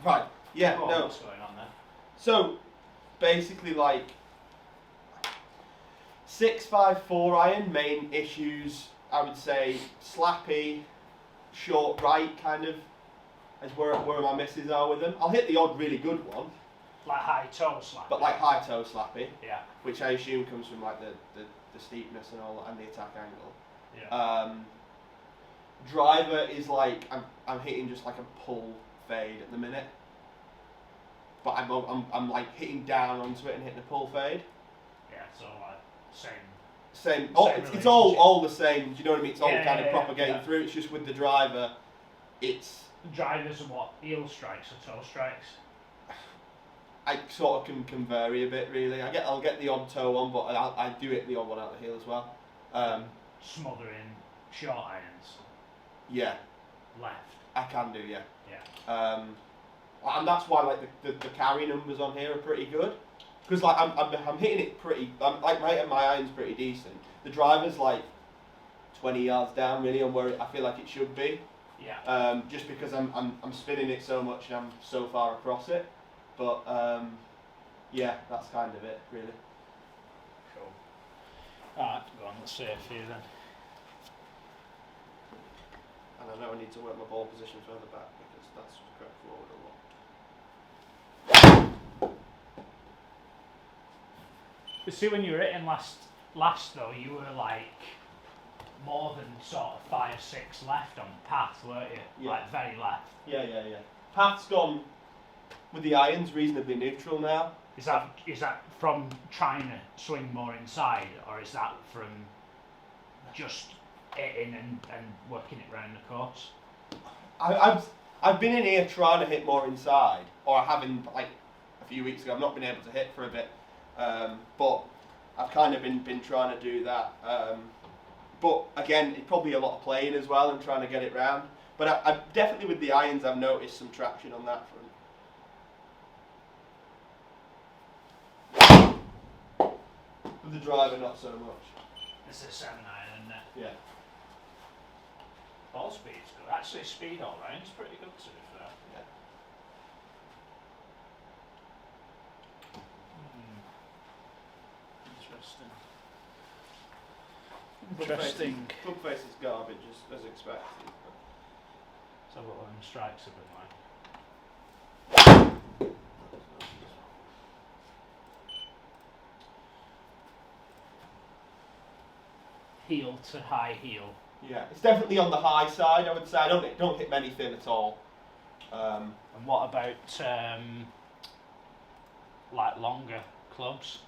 Right. Yeah. Oh, No. what's going on there? So basically, like 6-5-4 iron. Main issues, I would say, slappy, short right, kind of, is where my misses are with them. I'll hit the odd really good one, Like high toe slap. but like high toe slappy, Yeah. which I assume comes from like the steepness and all and the attack angle. Yeah. Driver is like I'm hitting just like a pull fade at the minute, but I'm like hitting down onto it and hitting a pull fade. Yeah. So like same. Same. It's relationship. all the same. Do you know what I mean? It's all Yeah, kind of yeah, propagating yeah. through. It's just with the driver, it's Drivers are what? Heel strikes or toe strikes? I sort of can vary a bit really. I'll get the odd toe on, but I do hit the odd one out the heel as well. Smothering short irons. Yeah, Left. I can do. Yeah. Yeah. And that's why like the carry numbers on here are pretty good, because like I'm hitting it pretty. Like my iron's pretty decent. The driver's like 20 yards down really on where I feel like it should be. Yeah. Just because I'm spinning it so much and I'm so far across it, but yeah, that's kind of it really. Cool. Alright, go on, let's see a few then. And I know I need to work my ball position further back because that's correct forward a lot. But see, when you were hitting last though, you were like more than sort of 5-6 left on path, weren't you? Yeah. Like very left. Yeah. Path's gone with the irons reasonably neutral now. Is that from trying to swing more inside, or is that from just hitting and working it round the course? I've been in here trying to hit more inside, or I haven't like a few weeks ago. I've not been able to hit for a bit, but I've kind of been trying to do that. But again, it's probably a lot of playing as well and trying to get it round. But I definitely with the irons, I've noticed some traction on that front. With the driver, not so much. It's a 7 iron, isn't it? Yeah. Ball speed's good. Actually, speed all round's pretty good to be fair. Yeah. Interesting. Club face is garbage as expected. So what them strikes have been like. Heel to high heel. Yeah, it's definitely on the high side. I would say I don't hit many thin at all. And what about like longer clubs?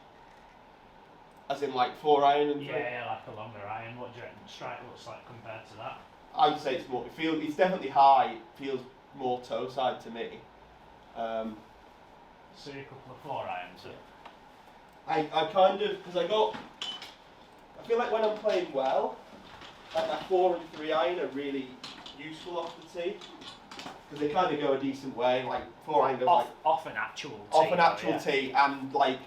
As in like 4 iron and Yeah, like a longer iron. What do you reckon strike looks like compared to that? I would say it's definitely high. It feels more toe side to me. So a couple of 4 irons. I kind of I feel like when I'm playing well, like my 4 and 3 iron are really useful off the tee because they kind of go a decent way. Like 4 iron goes off an actual tee. Off an actual tee, and like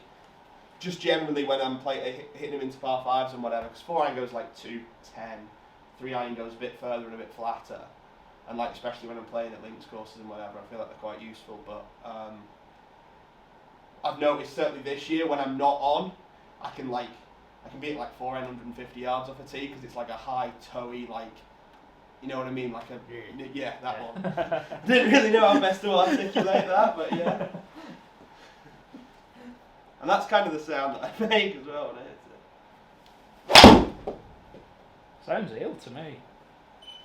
just generally when I'm hitting them into par 5s and whatever, because 4 iron goes like 2-10, 3 iron goes a bit further and a bit flatter, and like especially when I'm playing at links courses and whatever, I feel like they're quite useful. But I've noticed certainly this year when I'm not on, I can be at like 450 yards off a tee because it's like a high toey, like, you know what I mean, like a that one. I didn't really know how best to articulate that, but yeah. And that's kind of the sound that I make as well when I hit it. Sounds ill to me.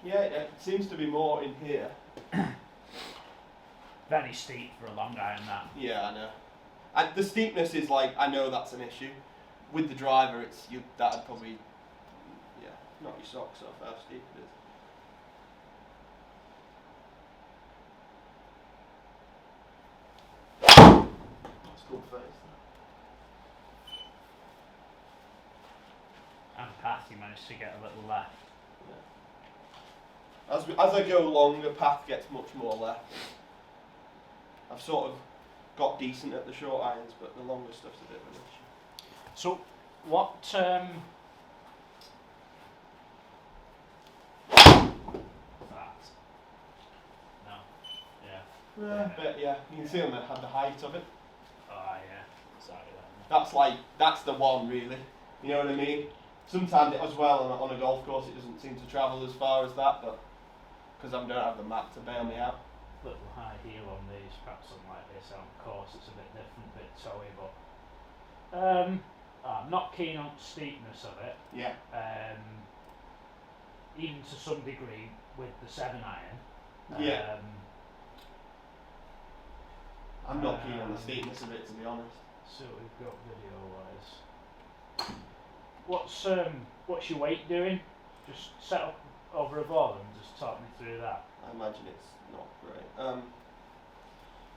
Yeah, it seems to be more in here. Very steep for a long iron, that. Yeah, I know. And the steepness is like, I know that's an issue. With the driver, that'd probably, knock your socks off how steep it is. That's a good face. And path, you managed to get a little left. Yeah. As I go along, the path gets much more left. I've sort of got decent at the short irons, but the longer stuff's a bit of an issue. So, what that? No. Yeah. But yeah, you can see on the height of it. Oh yeah, exactly that. That's the one really. You know what I mean? Sometimes as well on a golf course it doesn't seem to travel as far as that, but because I don't have the map to bail me out. Little high heel on these, perhaps on like this on course it's a bit different, a bit toey, but I'm not keen on steepness of it. Yeah. Even to some degree with the 7-iron. Yeah. I'm not keen on the steepness of it, to be honest. So we've got video wise. What's your weight doing? Just set up over a ball and just talk me through that. I imagine it's not great.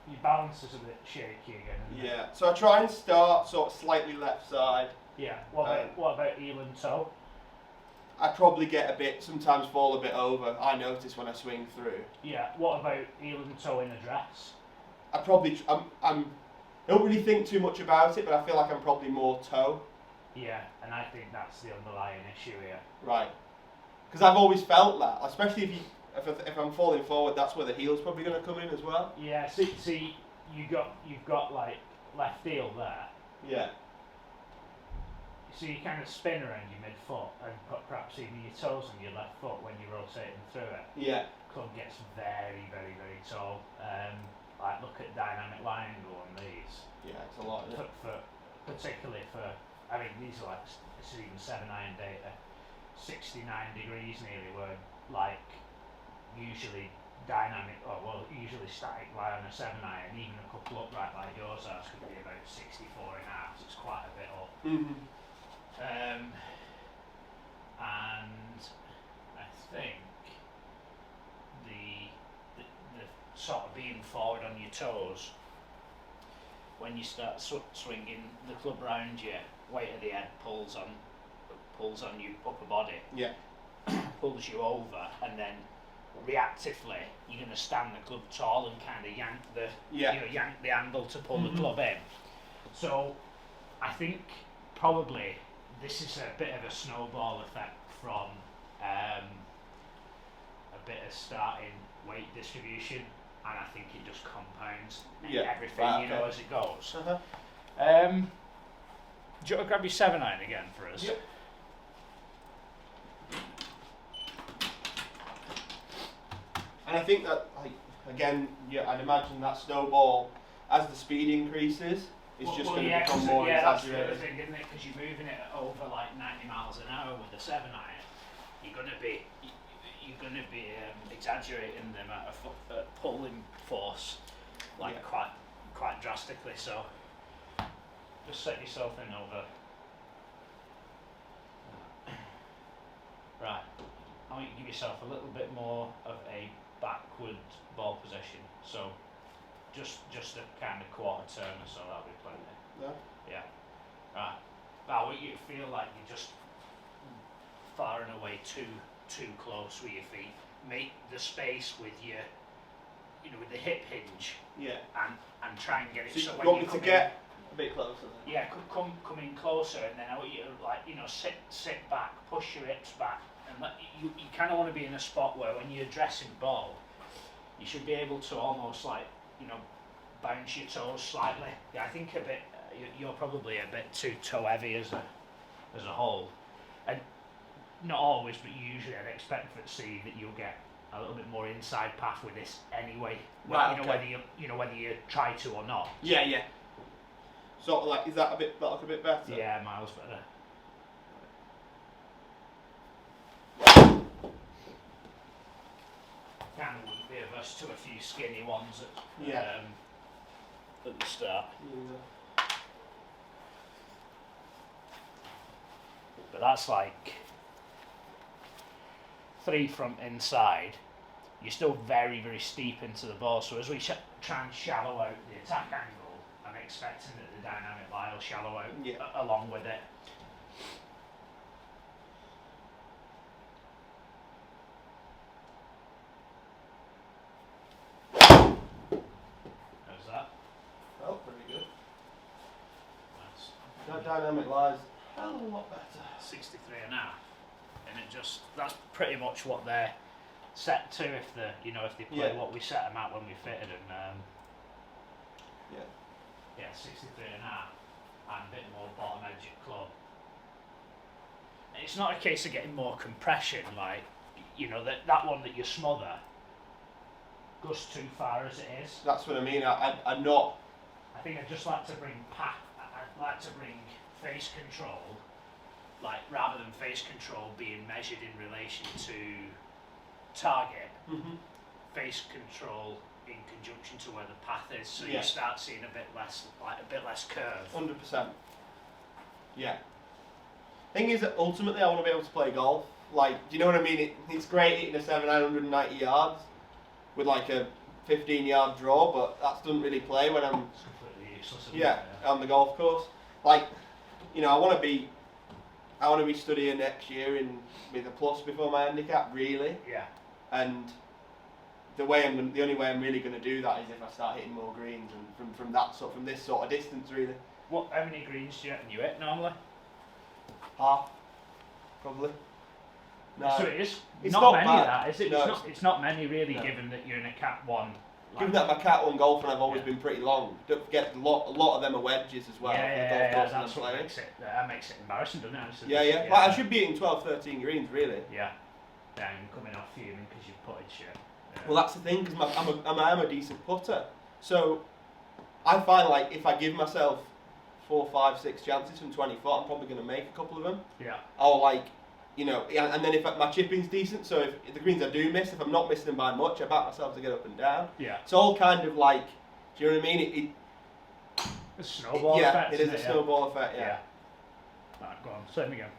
Your balance is a bit shaky again. Isn't it? Yeah. So I try and start sort of slightly left side. Yeah. What about heel and toe? I probably get a bit, sometimes fall a bit over. I notice when I swing through. Yeah. What about heel and toe in a dress? I don't really think too much about it, but I feel like I'm probably more toe. Yeah, and I think that's the underlying issue here. Right. Because I've always felt that, especially if I'm falling forward, that's where the heel's probably going to come in as well. Yeah. See, you've got like left heel there. Yeah. So you kind of spin around your midfoot and put perhaps even your toes on your left foot when you're rotating through it. Yeah. Club gets very, very, very tall. Like look at dynamic line angle on these. Yeah, it's a lot. Isn't it? Particularly for, I mean these are like, this is even 7-iron data, 69 degrees nearly, where like usually usually static lie on a 7-iron, even a couple upright like yours are, could be about 64 and a half, so it's quite a bit up. Mm-hmm. And I think the sort of being forward on your toes, when you start swinging the club round you, weight of the head pulls on your upper body, Yeah. pulls you over, and then reactively you're going to stand the club tall and kind of yank the handle to pull the club in. So I think probably this is a bit of a snowball effect from a bit of starting weight distribution, and I think it just compounds everything, as it goes. Uh-huh. Do you want to grab your 7-iron again for us? Yep. And I think that, like, again, I'd imagine that snowball, as the speed increases, is just going to become more exaggerated. That's the other thing, isn't it? Because you're moving it over like 90 miles an hour with a 7-iron, you're going to be exaggerating the amount of pulling force, quite drastically. So just set yourself in over. Right. I want you to give yourself a little bit more of a backward ball position. So just a kind of quarter turn or so, that'll be plenty. Yeah. Right. I want you to feel like you're just far and away too close with your feet. Make the space with your, with the hip hinge. Yeah. And try and get it. So So you when want you me to come get a bit closer then? yeah, come in closer, and then I want you to sit back, push your hips back, and you kind of want to be in a spot where when you're addressing ball, you should be able to almost bounce your toes slightly. Yeah, I think a bit. You're probably a bit too toe heavy as a whole, and not always, but usually I'd expect to see that you'll get a little bit more inside path with this anyway. Right. Whether you try to or not. Yeah. Sort of like, is that a bit better? Yeah, miles better. Kind of wouldn't be averse to a few skinny ones at the start. Yeah. But that's like 3 from inside. You're still very, very steep into the ball. So as we try and shallow out the attack angle, I'm expecting that the dynamic line will shallow out along with it. How's that? Oh, pretty good. That's That dynamic lies a hell of a lot better. 63 and a half. And that's pretty much what they're set to if they play what we set them at when we fitted, and yeah, 63 and a half, and a bit more bottom edge at club. And it's not a case of getting more compression, like that one that you smother goes too far as it is. That's what I mean. I'm not. I think I'd just like to bring I'd like to bring face control, like rather than face control being measured in relation to target, face control in conjunction to where the path is, so you start seeing a bit less curve. 100%. Yeah. Thing is that ultimately I want to be able to play golf. Like, do you know what I mean? It's great hitting a 990 yards with like a 15-yard draw, but that doesn't really play when I'm It's completely useless. on the golf course. Like, I want to be studying next year with a plus before my handicap, really. Yeah. And the only way I'm really going to do that is if I start hitting more greens and from this sort of distance, really. How many greens do you reckon you hit normally? Half, probably. No, So it is. It's not not many bad. of that, is it? No, It's not many really, No. given that you're in a Cat 1. Given that my Cat 1 golf and I've always been pretty long, don't forget a lot of them are wedges as well. Yeah, the golf course that's I'm what playing. makes it embarrassing, doesn't it? Yeah. Like, I should be hitting 12, 13 greens, really. Yeah. Then coming off fuming because you've putted shit. Yeah. Well, that's the thing, because I'm a decent putter. So I find like if I give myself 4, 5, 6 chances from 20 foot, I'm probably going to make a couple of them. Yeah. Or like, and then if my chipping's decent, so if the greens I do miss, if I'm not missing them by much, I back myself to get up and down. Yeah. It's all kind of like, do you know what I mean? A snowball effect. It is a snowball effect, yeah. Right, go on, same again.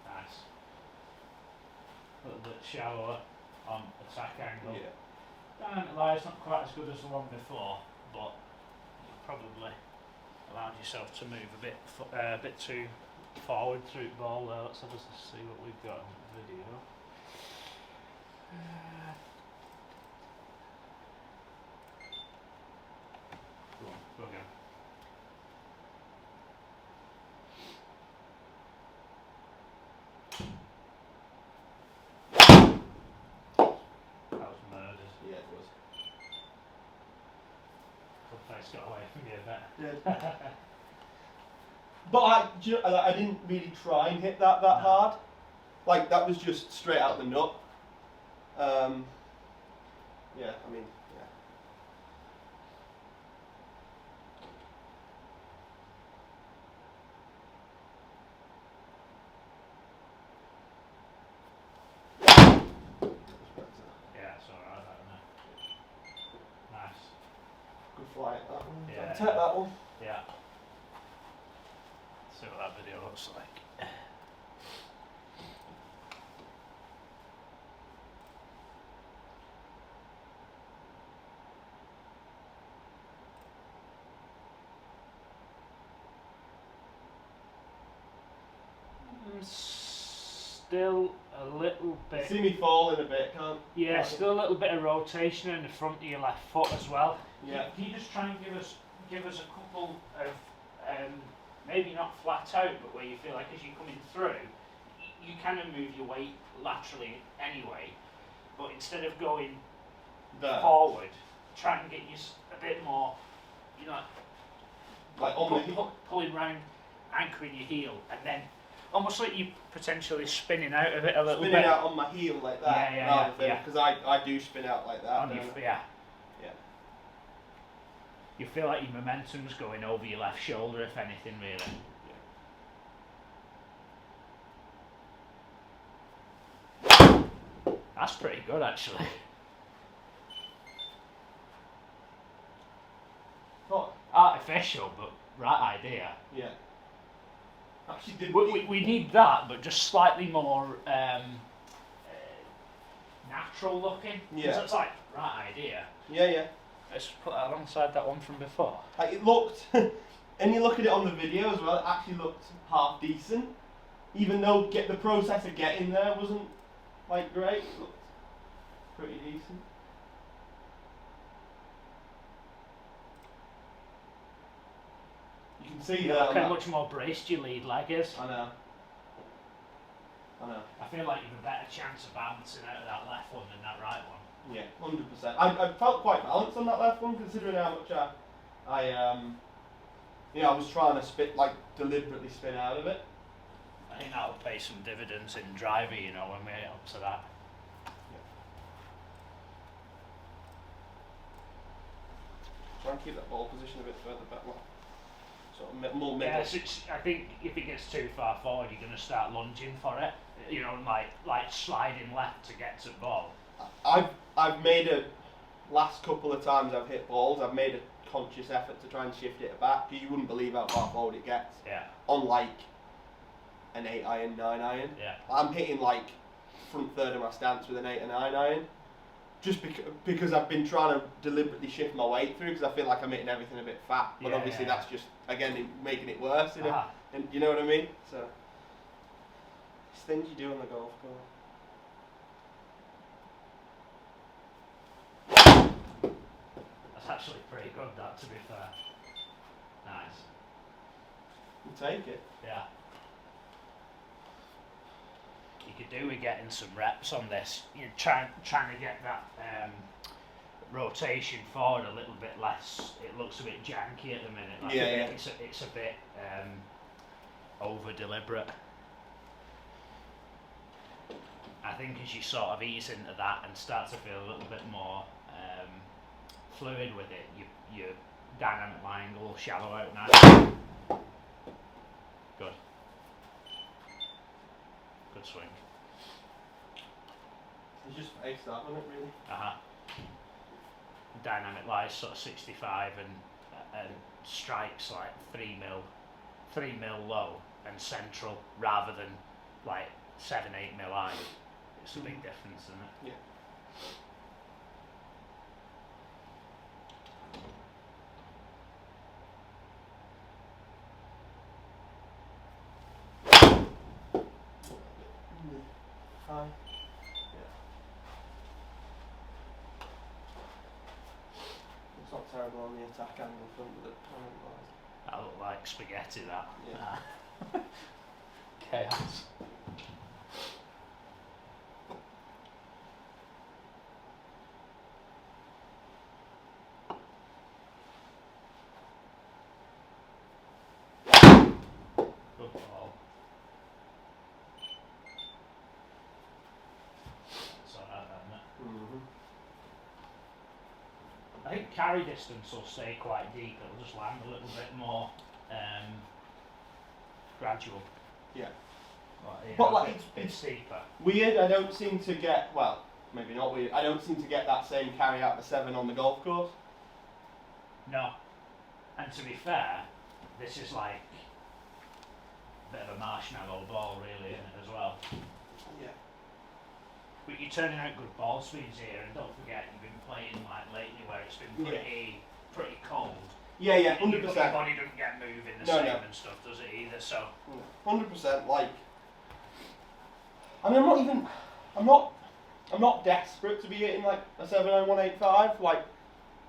Nice. A little bit shallower on attack angle. Yeah. Down lie, it's not quite as good as the one before, but you probably allowed yourself to move a bit too forward through the ball there. Let's have a see what we've got on the video. Go again. That was murdered. Yeah, it was. Club face got away from you a bit. Yeah. But I didn't really try and hit that hard. Like, that was just straight out the nut. Yeah, I mean, yeah. Yeah, it's alright, that, isn't it? Nice. Good flight, that one. Yeah. I'll take that one. Yeah. See what that video looks like. Still a little bit. See me falling a bit, can't? Yeah, still a little bit of rotation in the front of your left foot as well. Yeah. Can you just try and give us a couple of maybe not flat out, but where you feel like as you're coming through, you kind of move your weight laterally anyway, but instead of going There. forward, try and get you a bit more, Like on the heel. pulling round, anchoring your heel, and then almost like you potentially spinning out of it a little Spinning bit. out on my heel like that. Yeah. Because I do spin out like that. On your, yeah. Yeah. You feel like your momentum's going over your left shoulder, if anything, really. That's pretty good, actually. What? Artificial, but right idea. Yeah. Actually, did We need that, but just slightly more natural looking. 'Cause Yeah. it's like, right idea. Yeah. Let's put that alongside that one from before. Like, it looked, and you look at it on the video as well, it actually looked half decent. Even though the process of getting there wasn't like great, it looked pretty decent. You can see Look that. how much more braced your lead leg is. I know. I feel like you've a better chance of bouncing out of that left one than that right one. Yeah, 100%. I felt quite balanced on that left one, considering how much I was trying to deliberately spin out of it. I think that'll pay some dividends in driver, when we get up to that. Try and keep that ball position a bit further back, sort of more middle. Yes, I think if it gets too far forward, you're going to start lunging for it. Like sliding left to get to the ball. I've made last couple of times I've hit balls, I've made a conscious effort to try and shift it back. You wouldn't believe how far forward it gets. Yeah. On like an 8 iron, 9 iron. Yeah. I'm hitting like front third of my stance with an 8 or 9 iron. Just because I've been trying to deliberately shift my weight through, because I feel like I'm hitting everything a bit fat. But obviously that's just, again, making it worse. And you know what I mean? So, it's things you do on the golf course. That's actually pretty good, that, to be fair. Nice. You take it. Yeah. You could do with getting some reps on this. You're trying to get that rotation forward a little bit less. It looks a bit janky at the minute. Like it's a bit over deliberate. I think as you sort of ease into that and start to feel a little bit more fluid with it, your dynamic line will shallow out nicely. Good. Good swing. It's just face that, wasn't it, really? Dynamic lies sort of 65 and strikes like 3 mil low and central rather than like 7-8 mil high. It's a big difference, isn't it? Yeah. High. Yeah. It's not terrible on the attack angle front with the point wise. That looked like spaghetti, that. Yeah. Chaos. Good ball. That's alright, isn't it? Mm-hmm. I think carry distance will stay quite deep. It'll just land a little bit more gradual. Yeah. But like a bit steeper. Weird, I don't seem to get, well, maybe not weird, I don't seem to get that same carry out the 7 on the golf course. No. And to be fair, this is like a bit of a marshmallow ball really, isn't it, as well? Yeah. But you're turning out good ball speeds here, and don't forget you've been playing like lately where it's been pretty cold. Yeah, yeah, 100%. Your body doesn't get moving the same and stuff, does it either? So 100%. Like, I mean, I'm not desperate to be hitting like a 79185. Like,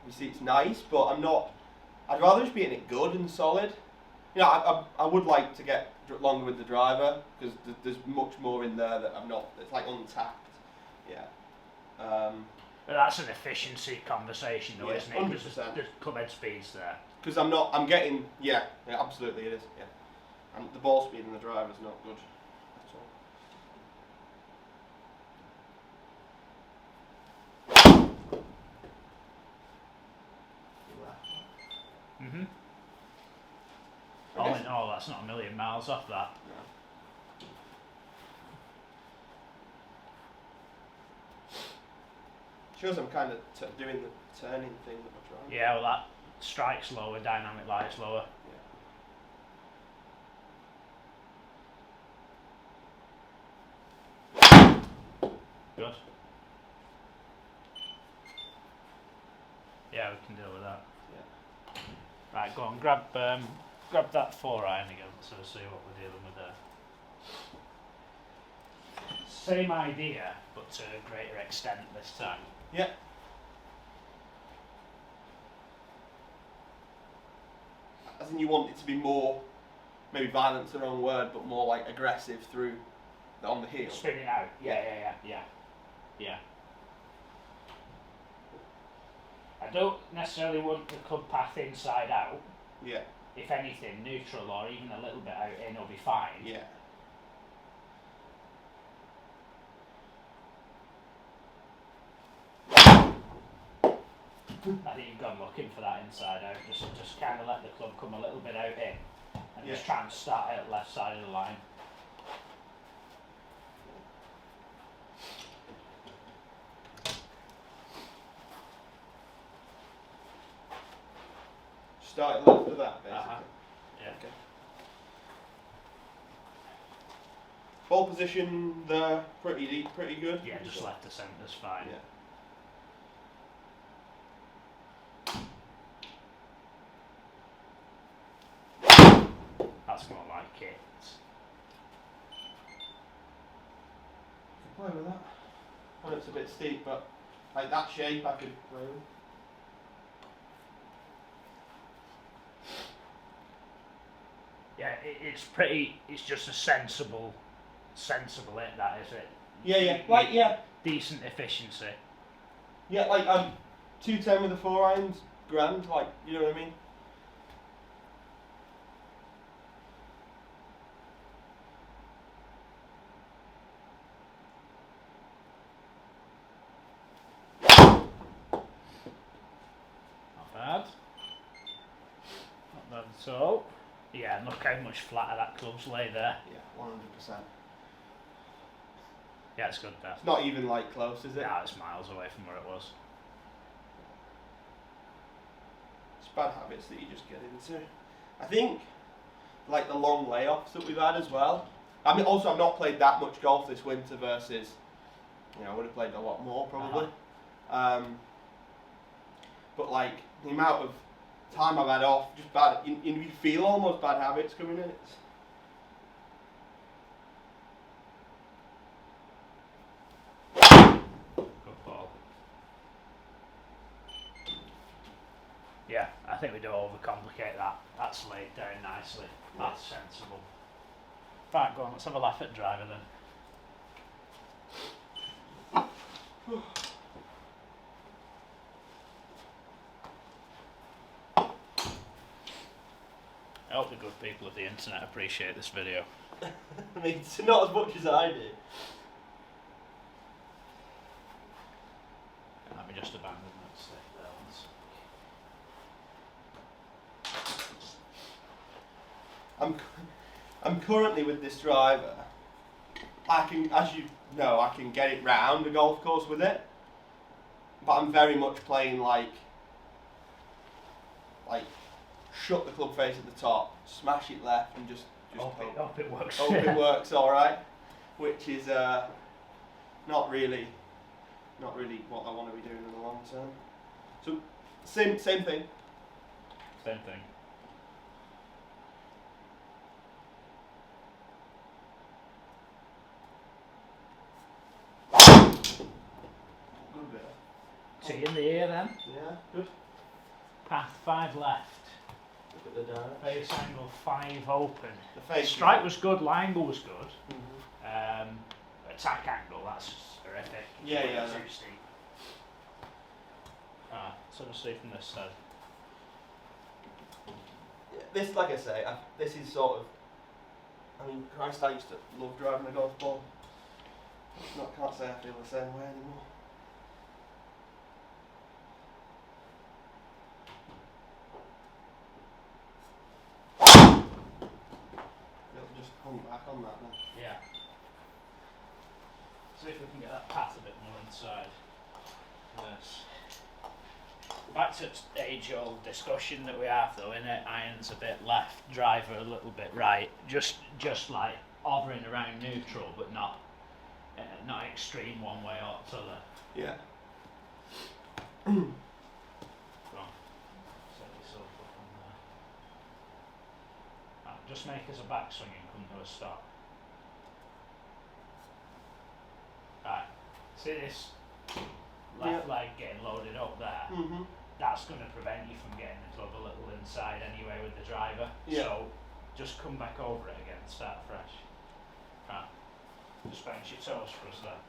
obviously it's nice, but I'm not. I'd rather just be hitting it good and solid. You know, I would like to get longer with the driver because there's much more in there that I'm not. It's like untapped. Yeah. but that's an efficiency conversation, though, isn't it? 100%. There's clubhead speeds there. Because I'm getting. Yeah, absolutely it is. Yeah. And the ball speed in the driver is not good. At all. Mm-hmm. All in all, that's not a million miles off that. No. Shows I'm kind of doing the turning thing that we're trying. Yeah, well, that strike's lower, dynamic lies lower. Good. Yeah, we can deal with that. Yeah. Right, go on, grab that 4 iron again, so we'll see what we're dealing with there. Same idea, but to a greater extent this time. Yeah. as in you want it to be more, maybe violent's the wrong word, but more like aggressive through on the heel. Spinning out. Yeah. I don't necessarily want the club path inside out. Yeah. If anything, neutral or even a little bit out in will be fine. Yeah. I think you've gone looking for that inside out. Just kind of let the club come a little bit out in, and just try and start at the left side of the line. Start left of that, basically. Yeah. Okay. Ball position there, pretty deep, pretty good. Yeah, just left to centre's fine. Yeah. That's more like it. Play with that. I know it's a bit steep, but like that shape I could play with. Yeah, it's just a sensible hit, that is it. Yeah. Decent efficiency. Yeah, like 210 with the 4 irons, grand, like, you know what I mean? Not bad. Not bad at all. Yeah, and look how much flatter that club's lay there. Yeah, 100%. Yeah, it's good that. It's not even like close, is it? Yeah, it's miles away from where it was. It's bad habits that you just get into. I think, like the long layoffs that we've had as well. I mean, also I've not played that much golf this winter versus, I would have played a lot more probably. But like the amount of time I've had off, just bad. You feel almost bad habits coming in. It's Good ball. Yeah, I think we don't overcomplicate that. That's laid down nicely. That's sensible. Right, go on, let's have a laugh at driver then. I hope the good people of the internet appreciate this video. I mean, it's not as much as I do. Let me just abandon that stick there once. I'm currently with this driver. I can, as you know, I can get it round a golf course with it, but I'm very much playing like shut the club face at the top, smash it left, and just Hope it works. Hope it works all right, which is not really what I want to be doing in the long term. So same thing. Same thing. Good bit. Tee in the ear then. Yeah, good. Path 5 left. Look at the dive. Face angle 5 open. The face. Strike was good, line angle was good. Mm-hmm. Attack angle, that's horrific. Yeah. Too steep. So we'll see from this side. This, like I say, this is sort of. I mean, Christ, I used to love driving a golf ball. Can't say I feel the same way anymore. It'll just hung back on that then. Yeah. See if we can get that path a bit more inside. Yes. Back to age-old discussion that we have though, innit? Irons a bit left, driver a little bit right. Just like hovering around neutral, but not extreme one way or the other. Yeah. Go on. Set yourself up on there. Right, just make us a backswing and come to a stop. Right. See this left leg getting loaded up there? Mm-hmm. that's going to prevent you from getting the club a little inside anyway with the driver. Yeah. So just come back over it again, start fresh. Right. Just bounce your toes for us there.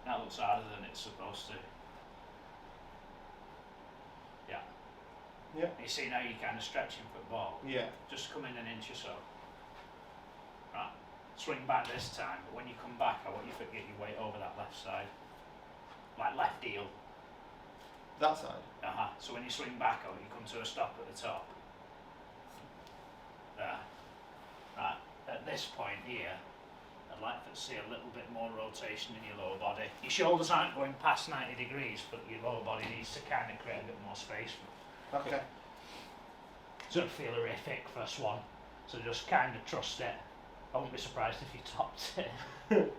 That looks harder than it's supposed to. Yeah. Yeah. You see now you're kind of stretching for the ball. Yeah. Just come in an inch or so. Right. Swing back this time, but when you come back, I want you to get your weight over that left side. Like left heel. That side. So when you swing back, I want you come to a stop at the top. There. Right. At this point here, I'd like to see a little bit more rotation in your lower body. Your shoulders aren't going past 90 degrees, but your lower body needs to kind of create a bit more space. Okay. It's going to feel horrific, first one. So just kind of trust it. I wouldn't be surprised if you topped it.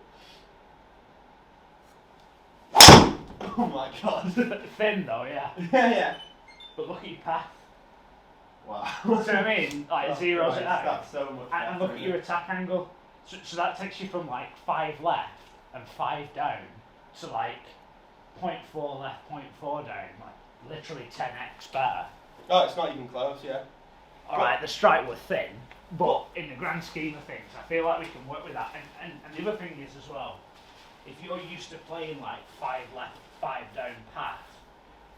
Oh my god. Thin though, yeah. Yeah. But look at your path. Wow. Do you know what I mean? Like That's zeros nice. at that. That's so much better, And look at isn't your it? attack angle. So that takes you from like 5 left and 5 down to like 0.4 left, 0.4 down. Like literally 10x better. Oh, it's not even close, yeah. Alright, the strike was thin, but in the grand scheme of things, I feel like we can work with that. And the other thing is as well, if you're used to playing like 5 left, 5 down path,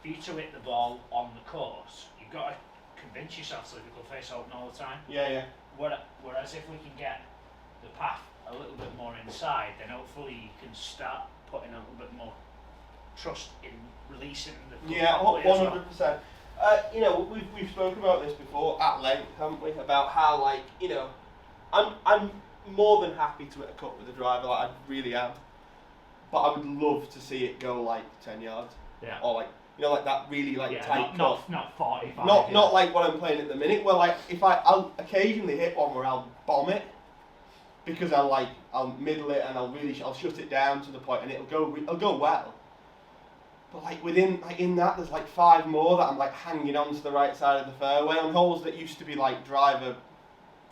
for you to hit the ball on the course, you've got to convince yourself that it'll face open all the time. Yeah. Whereas if we can get the path a little bit more inside, then hopefully you can start putting a little bit more trust in releasing the Yeah, properly as well. 100%. You know, we've spoken about this before at length, haven't we? About how, like, you know, I'm more than happy to hit a cut with the driver, like I really am. But I would love to see it go like 10 yards. Yeah. Or like, you know, like that really like tight cut. Not 45. Not like what I'm playing at the minute. Where like if I'll occasionally hit one where I'll bomb it because I'll middle it and I'll shut it down to the point and it'll go well. But like in that there's like 5 more that I'm like hanging on to the right side of the fairway on holes that used to be like driver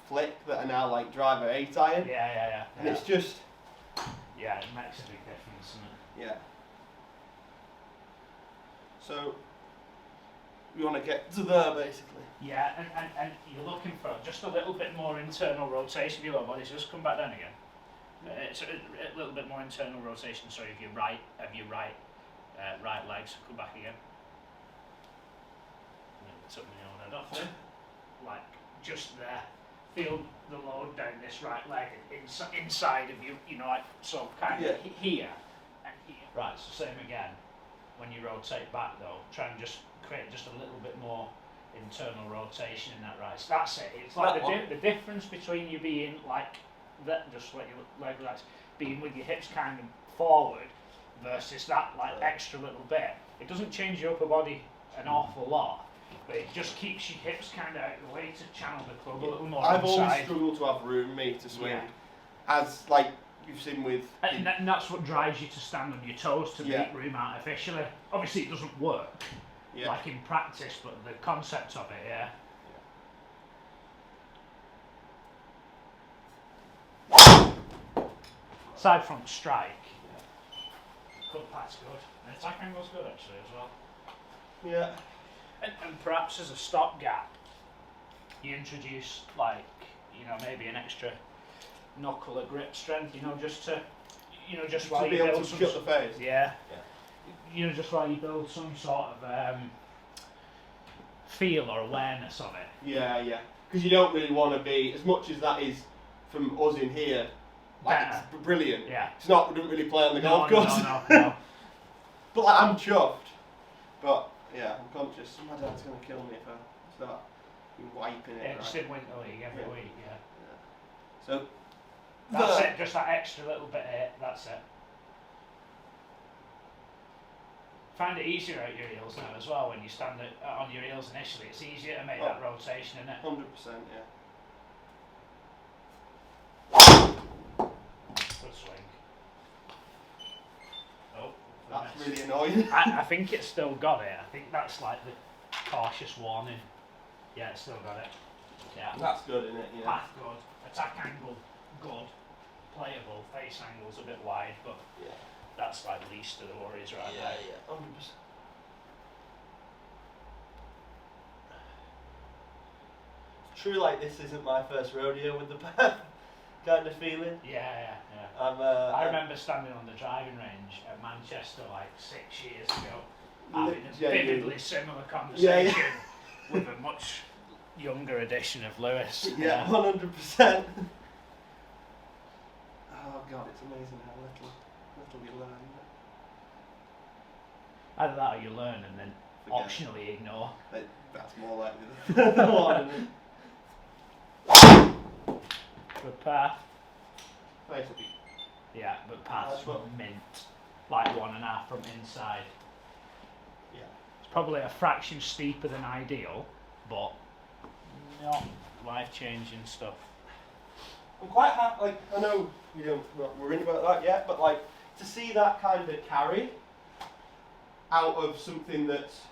flick that are now like driver 8 iron. Yeah. And it's just yeah, it makes a big difference, doesn't it? yeah. So we want to get to there basically. Yeah, and you're looking for just a little bit more internal rotation of your lower body. So just come back down again. It's a little bit more internal rotation. Sorry, of your right leg. So come back again. Took me on head off there. Like just there. Feel the load down this right leg inside of you. You know, like so kind of here and here. Right. So same again. When you rotate back though, try and just create just a little bit more internal rotation in that right. So that's it. It's like the difference between you being like that, just let your leg relax, being with your hips kind of forward versus that like extra little bit. It doesn't change your upper body an awful lot, but it just keeps your hips kind of out of the way to channel the club a little more I've inside. always struggled to have room, me, to swing. Yeah. As like you've seen with And that's what drives you to stand on your toes to make room artificially. Obviously it doesn't work, like in practice, but the concept of it, Aside from strike, cut path's good. And attack angle's good actually as well. Yeah. And perhaps as a stopgap, you introduce like, you know, maybe an extra knuckle of grip strength, you know, just while to be you able build to some shut the face. you know, just while you build some sort of feel or awareness of it. Yeah. Because you don't really want to be, as much as that is from us in here, like it's brilliant. Yeah. It's not, we don't really play on the golf course. No. But like I'm chuffed. But yeah, I'm conscious. My dad's gonna kill me if I start wiping it. Yeah, right? just in Winter League every week, So that's it, just that extra little bit here, that's it. Find it easier out your heels now as well when you stand on your heels initially. It's easier to make that rotation, isn't it? 100%, yeah. Good swing. Oh, That's really annoying. I think it's still got it. I think that's like the cautious warning. Yeah, it's still got it. Yeah. That's good, isn't it? Yeah. Path good. Attack angle good. Playable. Face angle's a bit wide, but that's like least of the worries right there. Yeah, 100%. true, like this isn't my first rodeo with the path kind of feeling. Yeah. I I remember standing on the driving range at Manchester like 6 years ago, having a vividly similar conversation with a much younger edition of Lewis. Yeah, 100%. Oh god, it's amazing how little we learn. Either that or you learn and then Forget. optionally ignore. That's more likely than one. Good path. Basically. Yeah, but path's That's what- mint. Like 1.5 from inside. Yeah. It's probably a fraction steeper than ideal, but not life-changing stuff. I'm quite happy, like, I know we're in about that yet, but like, to see that kind of carry out of something that's,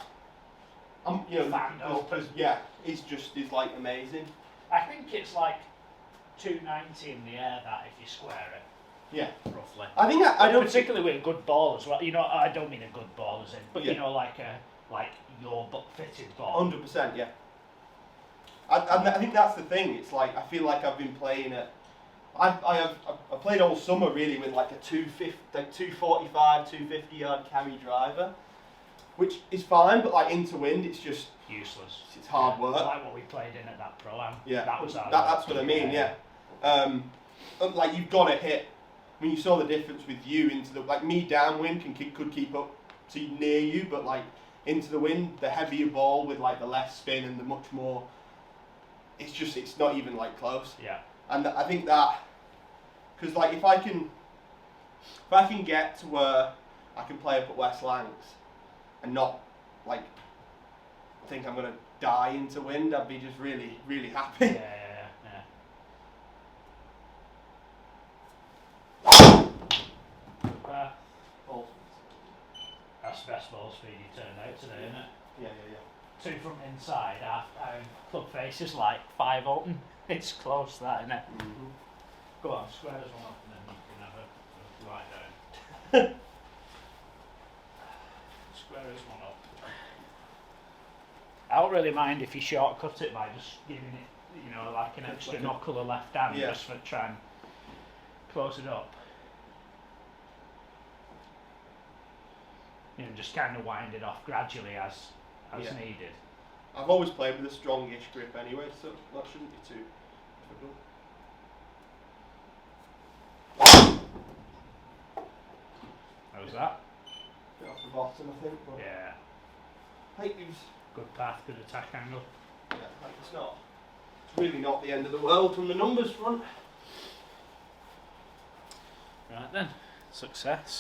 Fanned open. yeah, is like amazing. I think it's like 290 in the air that if you square it, Yeah. roughly. I think I don't Particularly with a good ball as well. You know, I don't mean a good ball as in, but Yeah. you know, like your fitted ball. 100%, yeah. I think that's the thing. It's like I feel like I've been playing it. I played all summer really with like a 245, 250 yard carry driver, which is fine, but like into wind, it's just Useless. it's hard work. Like what we played in at that pro-am. Yeah, That was hard that's work. what I mean. Yeah, like you've got to hit. I mean, you saw the difference with you into the like me downwind could keep up to near you, but like into the wind, the heavier ball with like the less spin and the much more. It's not even like close. Yeah. And I think that because like if I can get to where I can play up at West Lancs and not like think I'm gonna die into wind, I'd be just really really happy. Yeah. Balls. That's the best ball speed you turned out today, isn't it? Yeah. 2 from inside, half club face is like 5 open. It's close, that, isn't it? Mm-hmm. Go on, square us one up and then you can have a lie down. Square us one up. I don't really mind if you shortcut it by just giving it, you know, like an extra knuckle of left hand just for try and close it up. You know, just kind of wind it off gradually as needed. I've always played with a strongish grip anyway, so that shouldn't be too difficult. How's that? Bit off the bottom, I think. But Yeah. it was, Good path, good attack angle. yeah, like it's really not the end of the world from the numbers front. Right then, success.